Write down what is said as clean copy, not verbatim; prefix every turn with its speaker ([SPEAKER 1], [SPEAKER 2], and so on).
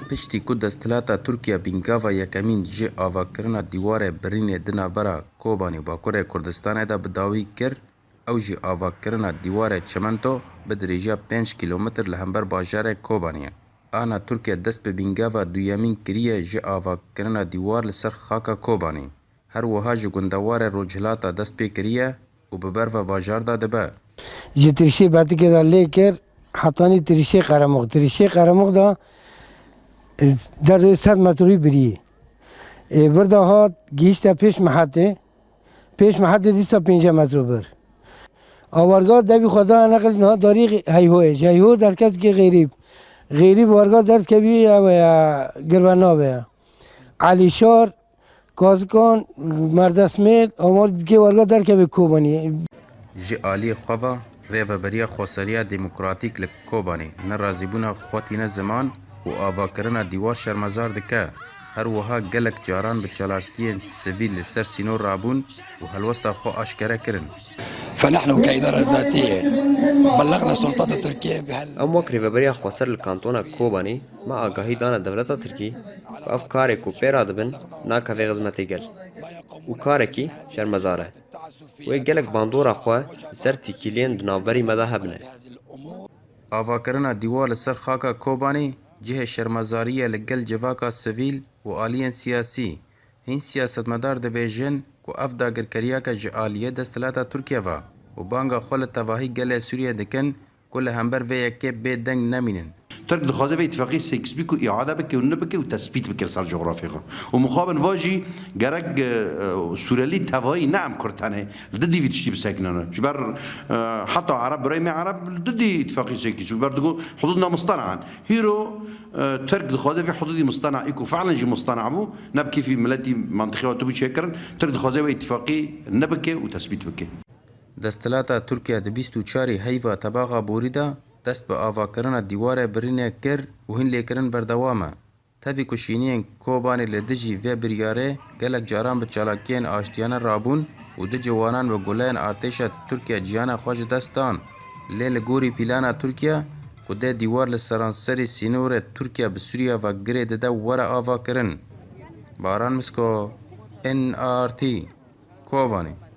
[SPEAKER 1] Piştî ku desthilatê Tirkiye bîngava yekemîn ji avakirina dîwarê birînê di navbera Kobanî û Bakurê Kurdistanê de bi dawî kir, ew jî avakirina dîwarê Çimento bi dirêjiya 5 kîlometr li hember bajarê Kobanî ye. Ana Tirkiye dest bi bîngava duyemîn kiriye ji avakirina dîwar li ser xaka Kobanî. Her wiha ji gundewarê Rojhilata dest pê kiriye û bi berfa bajar de dibe.
[SPEAKER 2] Ji tirişê betikê de lê kir hetanî tirişê Qeremuq. Tirişê Qeremuq da derdê 100 metrî birî. Bir de hat gihîşte pêş Mihetê. Pêş Mihetê dîsa 5 metre bir. Awarga devî xwe da neqil niha darî heyhoyê. Ji heyho derketekî gêrîb. Gêrîb warga derdkevî ew ye girvenav ye. Elîşar, Kazkan, Merdesmêl amar dikê warga derkeve Kobanî.
[SPEAKER 1] Ji aliyê xwe ve rêveberiya Xweseriya Demokratîk li Kobanî nerazîbûna xwe tîne ziman û avakirina dîwar şermezar dike. Her wiha gelek caran bi çalakiyên sivîl li ser sînor rabûn û helwesta xwe aşkere kirin.
[SPEAKER 3] فنحن كإدارة ذاتية بلغنا السلطات التركية بهال
[SPEAKER 4] ام وک ریوبریا خسر لکانتونا کوبانی ما آگاهی دانا دولتا ترکی و اف کاری کو پیرا دبن ناکا وی غزمتی گل و کاری کی شرمزاره و گلک باندورا خواه سر تیکیلین دنابری مدا هبنه.
[SPEAKER 1] Avakirina dîwar li ser xaka Kobanî cihê şermezariye li gel civaka sivîl û aliyên siyasî. Hîn siyasetmedar dibêjin ku ev dagirkeriyeke ji aliyê desthilata Tirkiye ve û banga xwe li tevahî gelê Sûriyê dikin ku li hember vê yekê bêdeng nemînin.
[SPEAKER 5] ترك دخوازه في اتفاقية سيكس بيكو إعادة بكي ونبكي وتثبيت بكي لصار جغرافيا ومقابل واجي جرق سوريالي تفاي نعم كرتانه ضدي في تشتي بساكننا جبر حتى عرب براي عرب ضدي اتفاقية سيكس جبر تقول حدودنا مصطنعا هيرو ترك دخوازه في حدودي مصطنع إيكو فعلا جي مصطنع بو نبكي في ملتي منطقة وتبي شكرا ترك دخوازه في اتفاقية نبكي وتثبيت بكي
[SPEAKER 1] Desthilata Tirkiye di 24 heyva tebaxa borî de dest bi avakirina dîwarê birînê kir û hîn lêkirin berdewam e. Tevî ku şîniyên Kobanî li dijî vê biryarê gelek caran bi çalakiyên aştiyane rabûn û di ciwanan ve guleyên artêşa Tirkiye ciyana xwe ji dest dan. Lê li gorî pîlana Tirkiye ku dê dîwar li seranserê sînorê Tirkiye bi Sûriya ve girê dide were avakirin. Baran Misko NRT Kobanî.